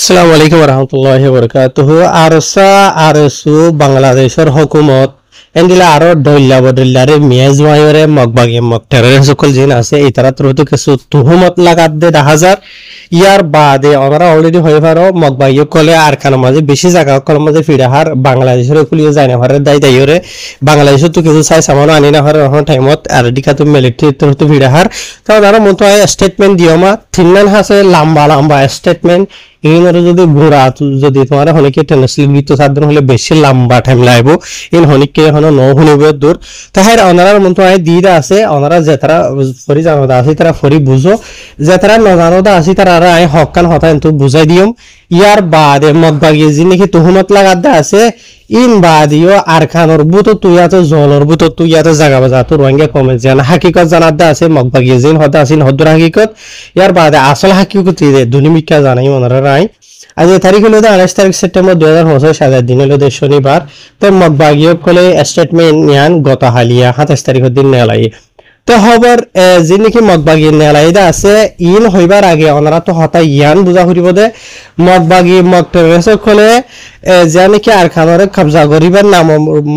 আসসালামু আলাইকুম রহমতুল্লাহি বরকাতুহু আরসা আরসু বাংলাদেশের হুকুমত এন্ডিলা আরো দইল্লা বদইল্লারে মেজওয়ায়রে মগবাগি মগটারে সকল জিন আছে এই তারা তো কিছু তুহুমত লাগাত দে 10,000 ইয়ার বাদে আমরা অলরেডি হয়ে পারো মগবাগি কলে আর কান মাঝে বেশি জায়গা কল মাঝে ফিরাহার বাংলাদেশের কুলিয়ে যায় না হরে দাই দাইরে বাংলাদেশ তো কিছু চাই সামানো আনি না হরে এখন টাইমত আর দিকা তো মিলিটারি তো ফিরাহার তো তারা মতো স্টেটমেন্ট দিও মা থিননান হাসে লম্বা লম্বা স্টেটমেন্ট ইনরে যদি ঘোরা যদি তোমার হনিকে টেনসলি গীত সাধন হলে বেশি লম্বা টাইম লাগব ইন হনিকে হন ন হনিবে দূর তাহার অনারার মন তো আই দিদা আছে অনারা যে তারা ফরি জানোদা আছে তারা ফরি বুঝো যে তারা ন জানোদা আছে তারা আই হকান হতা কিন্তু বুঝাই দিম ইয়ার বাদে মগবাগি জিনিকি তুহমত লাগাদা আছে ইন বাদিও আর খানর বুত তুইয়াতে জলর বুত তুইয়াতে জায়গা বাজা তো রোহিঙ্গা কমে যেন হাকিকত জানাদা আছে মগবাগি জিন হতা আছে হদ্দুর হাকিকত ইয়ার বাদে আসল হাকিকত দুনিমিকা জানাই ওনারা রাই আজ এই তারিখ হলো 28 তারিখ সেপ্টেম্বর 2025 সালের দিন হলো শনিবার তো মগবাগিও কলে স্টেটমেন্ট নিয়ান গত হালিয়া 27 তারিখের দিন নেলাই তো খবর যে নাকি মগবাগি নেলাইদা আছে ইন হইবার আগে ওনারা তো হতা ইয়ান বুঝা করিব দে মগবাগি মগটেরেসর কলে যে নাকি আর খানরে কবজা করিবার নাম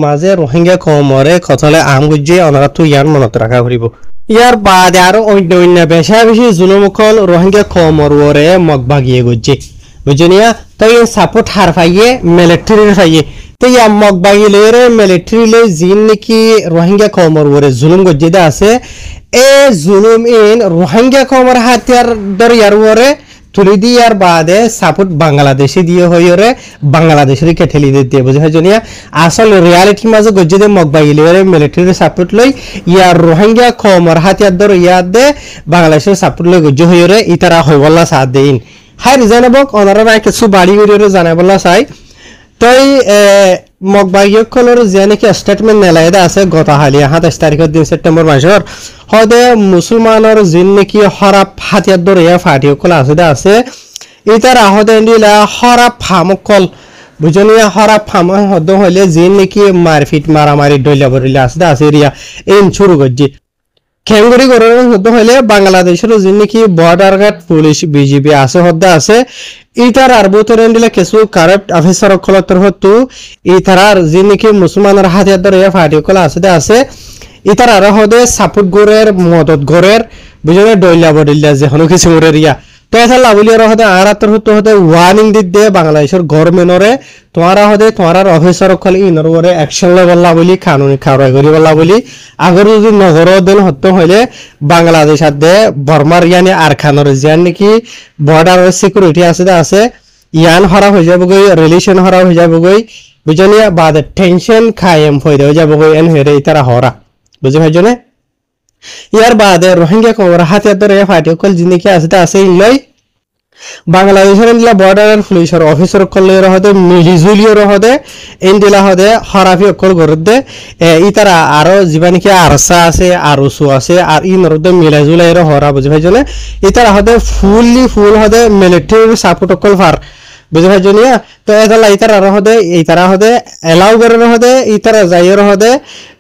মাঝে রোহিঙ্গা কমরে কতলে আম গুজে ওনারা তো ইয়ান মনত রাখা করিব ইয়ার বাদে আরো অন্য অন্য বেশা বেশি জুলুমকল রোহিঙ্গা কমর ওরে মগবাগিয়ে গুজে বুঝনিয়া তো এই সাপোর্ট হার পাইয়ে মিলিটারি পাইয়ে তো ইয়া মগবাগি লেরে মিলিটারি লে জিন নাকি রোহিঙ্গা কমর ওরে জুলুম গজ্জিদা আছে এ জুলুম ইন রোহিঙ্গা কমর হাতিয়ার দর ইয়ার ওরে তুলি দিয়ার বাদে সাপোর্ট বাংলাদেশে দিয়ে হইরে বাংলাদেশের কে ঠেলি দিতে বুঝা জনিয়া আসল রিয়ালিটি মাঝে গজ্জিদে মগবাগি লেরে মিলিটারি সাপোর্ট লই ইয়ার রোহিঙ্গা কমর হাতিয়ার দর ইয়াদ দে বাংলাদেশের সাপোর্ট লই গজ্জি হইরে ইতারা হইবল্লা সাথ দেইন হাই জানাবক ওনারা কিছু বাড়ি করে জানাবলা চাই তই মগবাগিয়কলৰ যে নাকি স্টেটমেন্ট নেলাইদা আছে গত হালিয়া 27 তারিখের দিন সেপ্টেম্বর মাসের হদে মুসলমানের জিন নাকি হরাপ হাতিয়ার দরে ফাটিয়কল আছে ইতার আহদে দিলা হরাপ ফামকল বুঝনিয়া হরাপ ফাম হদ হইলে জিন নাকি মারপিট মারামারি ডইলা বরিলা আছে রিয়া ইন শুরু গজ্জি খেঙ্গুরি গরর হদ হইলে বাংলাদেশের জিন নাকি বর্ডার গার্ড পুলিশ বিজিবি আছে হদ্দা আছে ইতার আর বোতরেন দিলে কিছু কারাপ্ট অফিসার কলতর হতো ইতার জিন নাকি মুসলমানের হাতিয়ার ধরে ফাটি কলা আছে ইতার আর হদে সাপোর্ট গরের মদত গরের বুঝলে ডইলা বডিল্লা যে হনো কিছু রিয়া তো এটা লাভলিয়ার হদে আর আতর হতে ওয়ার্নিং দিতে বাংলাদেশের গভর্নমেন্টরে তোমারা হদে তোমার অফিসার কল ইনর ওরে অ্যাকশন লেবল বলি কানুনি খাওয়াই করি বলা বলি আগর যদি নগর দিন হতে হইলে বাংলাদেশ আদে বর্মার ইয়ানি আর খানর জিয়ান নাকি বর্ডার সিকিউরিটি আছে ইয়ান হরা হয়ে যাব গই রিলেশন হরা হয়ে যাব গই বুঝনিয়া বাদে টেনশন কায়েম হয়ে যাব গই এন হেরে ইতারা হরা বুঝে ভাইজনে ইয়ার বাদে রোহিঙ্গা কমর হাতিয়ার ধরে ফাটিকল জিনিকে আছে ইনলই বাংলাদেশের ইন্দিলা বর্ডারের পুলিশের অফিসার কলে রহদে মিলিজুলিও রহদে ইন্দিলা হদে হরাফি অকল গরদে ইতারা আরো জীবানিকে আরসা আছে আরসু আছে আর ই নরদে মিলাজুলাই র হরা বুঝি ভাইজনে ইতারা হদে ফুল হদে মিলিটারি সাপোর্ট অকল ফার বুঝি ভাইজনিয়া তো এদালা ইতারা রহদে ইতারা হদে এলাউ করে রহদে ইতারা যাইয়ের হদে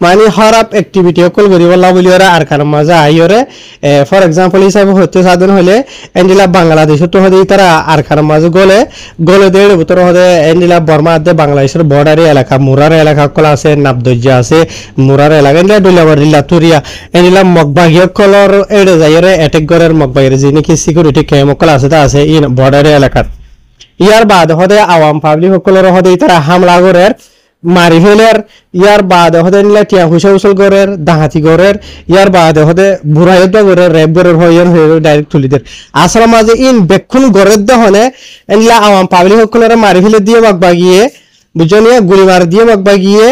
মানে হরাপ অ্যাক্টিভিটি অকল গরিবল্লা বলিওরা আর কারণ মাজা আইরে ফর এক্সাম্পল হিসাবে হতে সাধন হলে এন্ডিলা বাংলাদেশ তো হদে ইতারা আর কারণ মাঝে গলে দেড় ভিতর হদে এন্ডিলা বর্মা আদে বাংলাদেশের বর্ডারি এলাকা মুরার এলাকা কল আছে নাবদজ্জা আছে মুরার এলাকা এন্ডিলা ডুলাবাড়িল্লা তুরিয়া এন্ডিলা মগবাগিয় কলর এড়ে যাইরে অ্যাটাক গরের মগবাগির যে নাকি সিকিউরিটি ক্যাম কল আছে তা আছে ইন বর্ডারি এলাকার ইয়ার বাদ হদে আওয়াম পাবলিক সকলের হদে তারা হামলা গরের মারি ফেলের ইয়ার বাদ হদে নিলে টিয়া হুসা উসল গরের দাহাতি গরের ইয়ার বাদ হদে বুড়াইদা গরের রেপ গরের হইয়ান হয়ে ডাইরেক্ট তুলিদের আসলে মাঝে ইন বেক্ষুন গরের দহনে এনলা আওয়াম পাবলিক সকলের মারি ফেলে দিয়ে মগবাগিয়ে বুঝনিয়া গুলি মার দিয়ে মগবাগিয়ে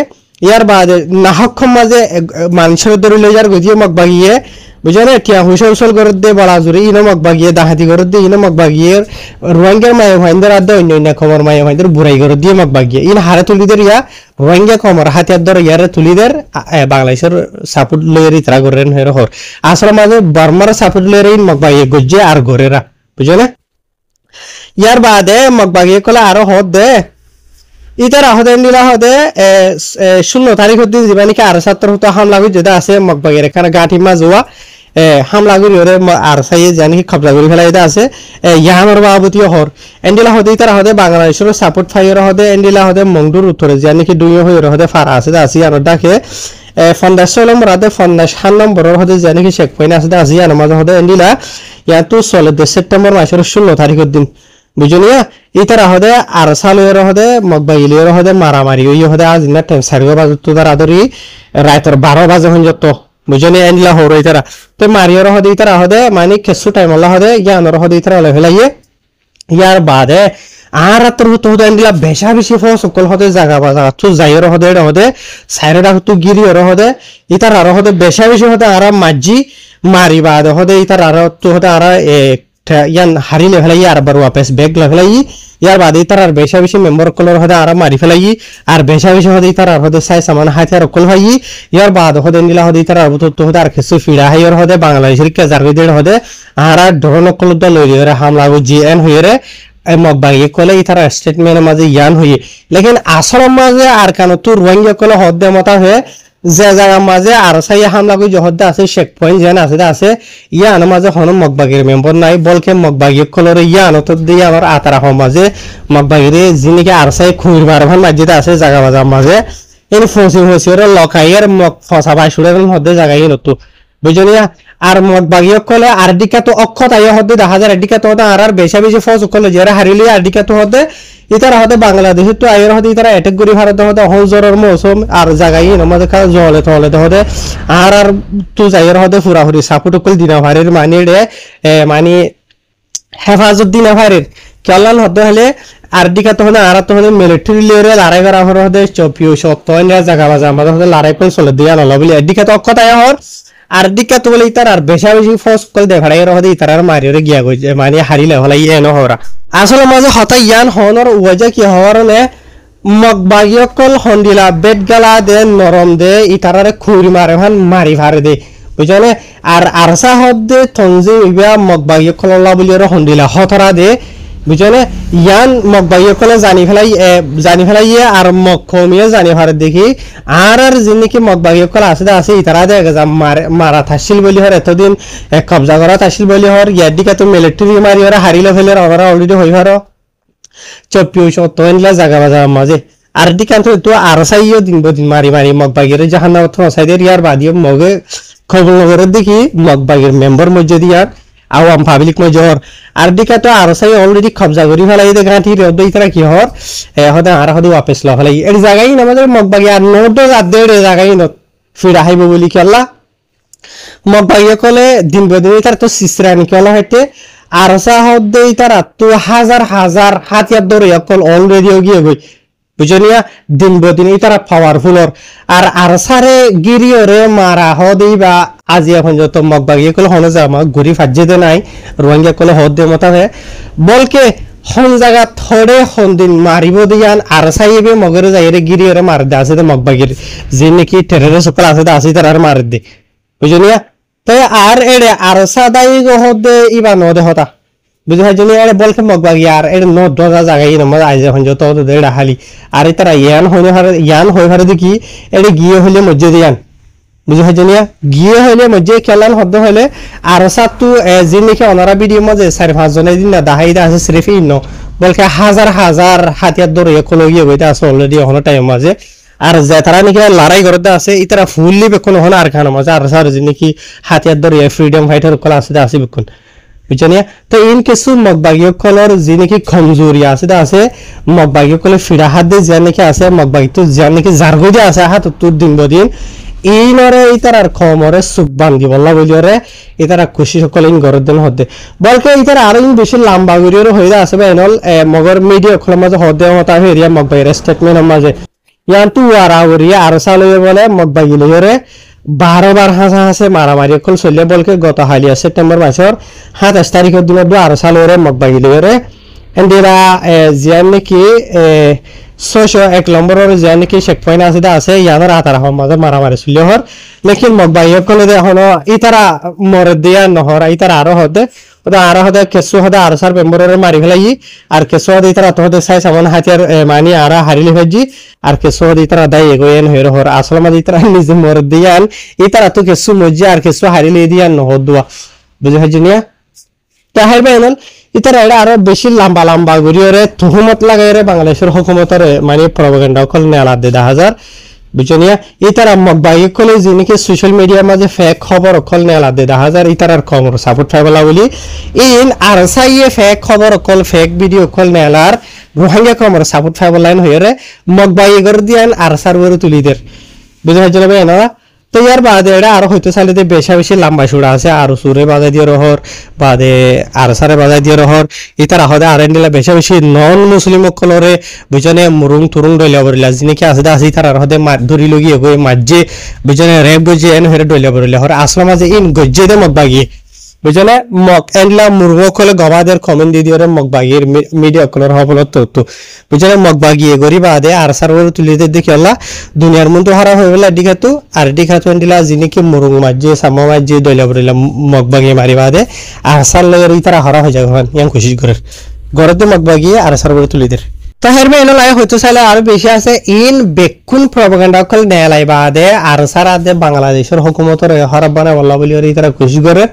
ইয়ার বাদ নাহক্ষম মাঝে মানুষের দরি লইয়ার গদিয়ে মগবাগিয়ে বুঝলে টিয়া হুসা উসল গরের দে বলা জুড়ে ইনো মগবাগিয়ে দাহাতি গরের দে ইনো মগবাগিয়ে রোহিঙ্গার মায়ে ভাইন্দের আদে অন্য খবর মায়ে ভাইন্দের বুড়াই গরের দিয়ে মগবাগিয়ে ইন হারে তুলিদের ইয়া রোহিঙ্গা কমর হাতিয়ার ধর ইয়ারে তুলিদের বাংলাদেশের সাপোর্ট লইয়ের ইতরা গরেন হয়ে হর আসলে মাঝে বর্মার সাপোর্ট লইয়ের ইন মগবাগিয়ে গজ্জে আর গরেরা বুঝলে ইয়ার বাদে মগবাগিয়ে কলে আরো হদ দে ইতার আহদেন দিলা হদে 16 তারিখের দিন জীবানিকে আর 70 হামলা হয়ে যেটা আছে মগবাগির এখানে গাঠি মাজুয়া হামলা করি ওরে আর সাইয়ে জানি কবজা করি ফেলাইতে আছে ইয়ানোর বাবতি হর এন্ডিলা হদে তারা হদে বাংলাদেশের সাপোর্ট ফাইয়ার হদে এন্ডিলা হদে মংডুর উত্তরে জানি কি দুই হয়ে হদে ফারা আছে আসি আর ডাকে 50 নম্বর হদে 50 নম্বরের হদে জানি কি চেক পয়েন্ট আছে আসি আর মাঝে হদে এন্ডিলা ইয়াতো 16 সেপ্টেম্বর মাসের 16 তারিখের দিন বুঝলিয়া ইতারা হদে আর সালের হদে মগবাইলের হদে মারামারি ওই হদে আজ না টাইম 4 বাজে তো তার আদরি রাতের 12 বাজে হন যত বুঝলি এন্ডিলা হর ইতারা তো মারিয়র হদে ইতারা হদে মানে কিছু টাইম হলা হদে ইয়ানোর হদে ইতারা লেভেলাইয়ে ইয়ার বাদে আর তোর তো হদে এন্ডিলা বেশা বেশি সকল হদে জায়গা বাজা তো যাইর হদে হদে সাইরেডা তো গিরিয়র হদে ইতারা আর হদে বেশা বেশি হদে আর মাজি মারি বাদে হদে ইতারা আর তো হদে আর ইয়ান হারিলে ফেলাই আর বার ওয়াপস ব্যাগ ফেলাই ইয়ার বাদে তার আর বেশা বেশি মেম্বার কলর হদে আর মারি ফেলাই আর বেশা বেশি হদে তার আর হদে সাই সামান হাতিয়ার কল ভাই ইয়ার বাদ হদে নিলা হদে তার আর তো হদে আর কিছু ফিড়া হাইর হদে বাংলাদেশের কেজার গদের হদে আর ডরন কল দ লই রে হামলা গো জিএন হইরে মগবাগি কলে তার স্টেটমেন্টের মাঝে ইয়ান হই লেকিন আসল মাঝে আর কান তো রোহিঙ্গা কলে হদে মতা হয়ে যে জায়গার মাঝে আর সাই হামলা করে জহদ্দা আছে চেক পয়েন্ট যেন আছে ইয়ান মাঝে হন মগবাগির মেম্বার নাই বলকে মগবাগি কলর ইয়ান তো দিয়ে আবার আতারা হম মাঝে মগবাগির যিনিকে আর সাই খুঁড় মারভান মাঝে আছে জায়গা বাজার মাঝে এর ফসির লকাইয়ের মগ ফসা ভাই সুরে হদে জায়গায় নতো বুঝলিয়া আর মগবাগি কলে আর দিকে তো অক্ষত আইয়া হদে 10,000 দিকে তো আর বেশা বেশি ফস কলে যারা হারিলি আর দিকে তো হদে ইতারা হদে বাংলাদেশে তো আইর হদে ইতারা অ্যাটাক করি ভারত হদে হজরের মৌসুম আর জায়গায় নমাজে খা জলে তলে হদে আর তো যাইর হদে ফুরাহুরি সাপোর্ট কল দিনা ভারের মানে রে মানে হেফাজত দিনা ভারের কেলান হদে হলে আর দিকে তো হদে আর তো হদে মিলিটারি লেভেল লড়াই করা হদে চপিও সপ্তাহ জায়গা বাজা আমাদের হদে লড়াই করে চলে দিয়া নলা বলি এদিকে তো অক্ষত আয়া হর আর দিকে তো বলে ইতার আর বেশা বেশি ফস কল দে ভাড়াই হদে ইতার আর মারিরে গিয়া গই মানে হারিলে হলাই এনো হরা আসলে মাঝে হতা ইয়ান হনর ওয়াজা কি হওয়ার নে মগবাগিয়কল হন্দিলা বেদ গালা দে নরম দে ইতারারে খুরি মারে ভান মারি ভারে দে বুঝলে আর আরসা হদ দে থনজি ইবা মগবাগিয়কল লা বলিরে হন্দিলা হতরা দে বুঝলে ইয়ান মগবাগিয়কলে জানি ফেলাই আর মগখমিয়ে জানি ভারে দেখি আর যিনিকি মগবাগিয়কল আছে ইতারা দে মারা থাসিল বলি হর এতদিন কবজা করা থাসিল বলি হর ইয়ার দিকে তো মিলিটারি মারি হর হারিলে ফেলে ওরা অলরেডি হই হর চপিও সত্তলা জায়গা বাজার মাঝে আর দিকে তো আর সাইও দিন বদিন মারি মগবাগির জাহান সাইদের ইয়ার বাদিও মগে খবর নগরের দেখি মগবাগির মেম্বার মধ্যে দিয়ার আওয়াম পাবলিক মজর আর দিকে তো আর সাই অলরেডি কবজা করি ফেলাই দে গাঁঠি রদই তারা কি হর হদে আর হদে ওয়াপস ল ফেলাই এর জায়গায় না আমাদের মগবাগি আর নোট আদে জায়গায় নত ফিরা হাইব বলি কি আল্লাহ মগবাগি কলে দিন বদিন তার তো সিসরানি কলা হইতে আর সা হদে তারা তো হাজার হাতিয়ার ধরে অকল অলরেডি গিয়ে গই বুঝনিয়া দিন বদিন তারা পাওয়ারফুলর আর সারে গিরিয়রে মারা হদেই বা আজি এখন যত মগবাগি কলে হন জামা ঘুরি ফাজে দে নাই রোহিঙ্গা কলে হদ দে মতা বলকে হন জায়গা থরে হন দিন মারিব দিয়ান আর সাইবে মগরে যাইরে গিরিয়রে মার দে আছে মগবাগির যে নাকি টেররিস্ট সকল আছে আছে তার মার দে বুঝনিয়া তাই আর এড়ে আর সাদাই হদে ইবা নদে হতা বুঝে হয় জন্য এড়ে বলকে মগবাগি আর এড়ে ন দজা জায়গায় নমা আইজ এখন যত দেড় হালি আর তারা ইয়ান হই হারে দেখি এড়ে গিয়ে হইলে মজ্জে দিয়ান বুঝে হয় জন্য গিয়ে হইলে মজ্জে খেলান হদ হইলে আর সাতু যে নাকি অনারা ভিডিও মাঝে 4-5 জনের দিন না দাহাইদা আছে সিরিফ ইন বলকে হাজার হাতিয়ার ধরে কলো গিয়ে বইতে আছে অলরেডি এখন টাইম মাঝে আর যে তারা নাকি লড়াই করতে আছে ইতারা ফুললি বেকন হন আর খানা মাঝে আর সার যে নাকি হাতিয়ার ধরে ফ্রিডম ফাইটার কল আছে বেকন বুঝনিয়া তো ইন কিছু মগবাগি কলর যে নাকি কমজোরি আছে মগবাগি কলে ফিরা হাত দে যে নাকি আছে মগবাগি তো যে নাকি জারগো যে আছে হাত তোর দিন বদিন এই নরে ইতার খমরে সুখ বান্ধি বললা বলিরে ইতারা খুশি সকল ইন গরদ দিন হদে বলকে ইতার আরো বেশি লম্বা গরিয়র হইরা আছে বেনল মগর মিডিয়া খল মাঝে হদে হতা হেরিয়া মগবাগির স্টেটমেন্ট মাঝে ইয়ান তু আর আউরিয়া আর সালে বলে মগবাগি লইরে 12 হাসে মারামারি কল চলিয়া বলকে গত হালিয়া সেপ্টেম্বর মাসের 27 তারিখের দিন আর সালে মগবাগি লইরে এন্ডিরা জিয়ান নাকি 601 নম্বরের জিয়ান নাকি চেক পয়েন্ট আছে ইয়ানোর আতার মাঝে মারামারি চলিয়া হর লেকিন মগবাগি কলে এখন ইতারা মরে দিয়া নহর ইতারা আরো হদে ওটা আর হদে কেসু হদে আর সার মেম্বরের মারি ফেলাই আর কেসু হদে ইতারা তো হদে সাই সামান হাতিয়ার মানি আর হারিলি ভাজি আর কেসু হদে ইতারা দাই এগোয়েন হয়ে রহর আসল মাঝে ইতারা নিজে মর দিয়ান ইতারা তো কেসু মজ্জে আর কেসু হারিলি দিয়ান নহর দুয়া বুঝে হাজি নিয়া তাহের বাইনল ইতারা এটা আরো বেশি লম্বা লম্বা গড়িয়ে তুহমত লাগাই বাংলাদেশের হুকুমতের মানে প্রপাগান্ডা কল নেলা দে 10,000 বুঝনিয়া ইতারা মগবাই কলে যিনিকে সোশ্যাল মিডিয়ার মাঝে ফেক খবর অকল নেলা দে 10,000 ইতারার কমর সাপোর্ট ফাইবলা বলি ইন আর সাইয়ে ফেক খবর অকল ফেক ভিডিও কল নেলার রোহিঙ্গা কমর সাপোর্ট ফাইবলাইন হয়ে মগবাই গর দিয়ান আর সার্ভারে তুলিদের বুঝে যাবে না তো ইয়ার বাদে এটা আরো হয়তো চাইলে বেশা বেশি লম্বা সুরা আছে আর সুরে বাজাই দিয়ে রহর বাদে আর সারে বাজাই দিয়ে রহর ইতার হদে আর এন্ডিলা বেশা বেশি নন মুসলিম কলরে বুঝনে মুরুং তুরুং ডইলা বরিলা যিনিকে আছে আছে তার আর হদে ধরি লগিয়ে গই মাঝে বুঝনে রেপ গজে এন হেরে ডইলা বরিলা হর আসলা মাঝে ইন গজ্জে দে মগবাগি বুঝলে মগ এন্ডলা মুরগ কলে গবাদের কমেন্ট দি দিয়ে মগবাগির মিডিয়া কলর হবলত তো বুঝলে মগবাগি গরি বাদে আর সার্ভার তুলিতে দেখি আল্লাহ দুনিয়ার মন তো হারা হয়ে গেল ডিখাতু আর ডিখাতু এন্ডিলা যিনিকে মুরগ মাঝে সামা মাঝে দইলা বরিলা মগবাগি মারি বাদে আর সার লগের ইতারা হারা হয়ে যাবে ইয়াং খুশি করে গরতে মগবাগি আর সার্ভার তুলিদের তাহের মেনল আয় হয়তো চাইলে আরো বেশি আছে ইন বেকুন প্রপাগান্ডা কল নেলাই বাদে আর সারা দে বাংলাদেশের হুকুমতের হরব বানা বল্লা বলি ইতারা খুশি করে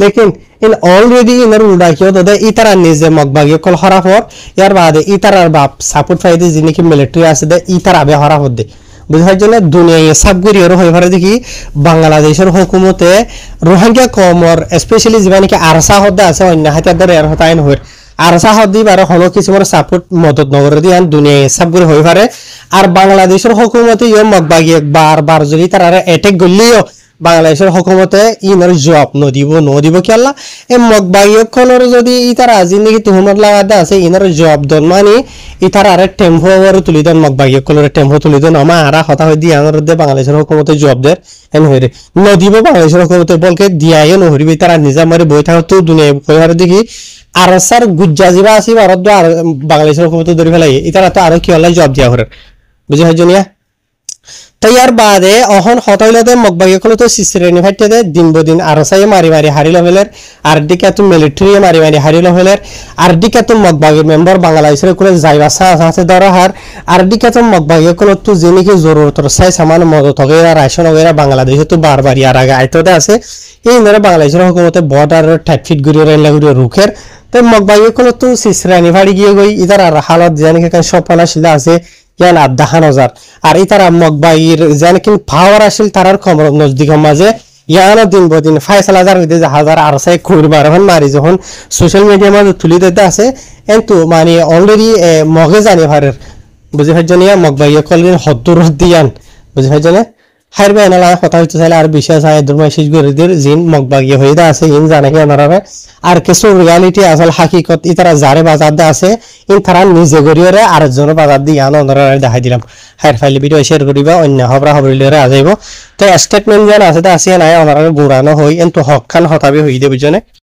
लेकिन इन ऑलरेडी इनर उड़ा किया तो इतरा निजे मगबागी कल हरा हो यार बाद इतरा बाप सपोर्ट फायदे जिन्हें की मिलिट्री आसे दे इतरा बे हरा होते बुझाई जने दुनिया ये सब गुरी और होई भरे देखी बांग्लादेश और हुकूमते रोहिंग्या कौम और स्पेशली जीवन के आरसा होता है अन्य हाथ दर यार होता है न होर आरसा होती बार हलो किसी मोर सपोर्ट मदद नगर दी अन दुनिया ये सब गुरी होई भरे और बांग्लादेश और हुकूमते ये मगबागी एक बार बार जली तरह अटैक गुल्लियो বাংলাদেশের হুকুমতে ইনার জব নদিব কি আল্লাহ এ মগবাগিয় কলর যদি ইতারা জিন্দগি তুহমত লাগাতে আছে ইনার জব দন মানে ইতারা আরে টেম্পো ওর তুলি দেন মগবাগিয় কলর টেম্পো তুলি দেন আমা আরা কথা হই দিয়া আনর দে বাংলাদেশের হুকুমতে জব দের এন হইরে নদিব বাংলাদেশের হুকুমতে বলকে দিয়ায় নহরিবি তারা নিজা মারে বই থাকা তো দুনিয়া কইহার দেখি আর স্যার গুজ্জা জিবা আসি ভারত আর বাংলাদেশের হুকুমতে ধরে ফেলাই ইতারা তো আরো কি আল্লাহ জব দিয়া হরে বুঝে হজনিয়া তৈয়ার বাদে অহন হতাইলতে মগবাগি কল তো সিসিরেনি ফাইতে দিন বদিন আর সাই মারি মারি হারি লভেলের আর দিকে তো মিলিটারি মারি মারি হারি লভেলের আর দিকে তো মগবাগি মেম্বার বাংলাদেশের কোলে যাইবা আছে দরহার আর দিকে তো মগবাগি কল তো যেনিকে জরুরত সাই সামান মদত হবে রাশন হবে বাংলাদেশে তো বারবার ইয়ার আগে আইততে আছে এই নরে বাংলাদেশের হুকুমতে বর্ডার টাইট ফিট গুরি রেলা গুরি রুখের তো মগবাগি কল তো সিসিরানি ফাড়ি গিয়ে গই ইদার আর হালত জানিকে কান সপনা শিলা আছে ইয়ান আদাহান হাজার আর ইতারা মগবাইর যেন কিন পাওয়ার আসিল তারার কমর নজদিক মাঝে ইয়ানো দিন বদিন ফাইসাল হাজার হইতে হাজার আর সাই খুরবার হন মারি যখন সোশ্যাল মিডিয়ার মাঝে তুলি দিতে আছে কিন্তু মানে অলরেডি মগে জানি ভারের বুঝে ভাইজনিয়া মগবাইয়ে কলদিন হদ্দুর দিয়ান বুঝে ভাইজনে হাইর বাই নালা কথা হইতে চাইলে আর বিশেষ আয় দুর্মাশিস গরিদের জিন মগবাগিয়ে হইতে আছে ইন জানে কি ওনারা আর কিছু রিয়ালিটি আসল হাকিকত ইতারা যারে বাজার দে আছে ইন তারা নিজে গরিয়রে আরেকজনের বাজার দিয়ে আনো ওনারা দেখাই দিলাম হাইর ফাইলে ভিডিও শেয়ার করিবা অন্য খবরা খবরিলরে আজাইব তো স্টেটমেন্ট যেন আছে তা আছে নাই ওনারা গুড়ানো হই কিন্তু হক খান হতাবি হই দে বুঝনে।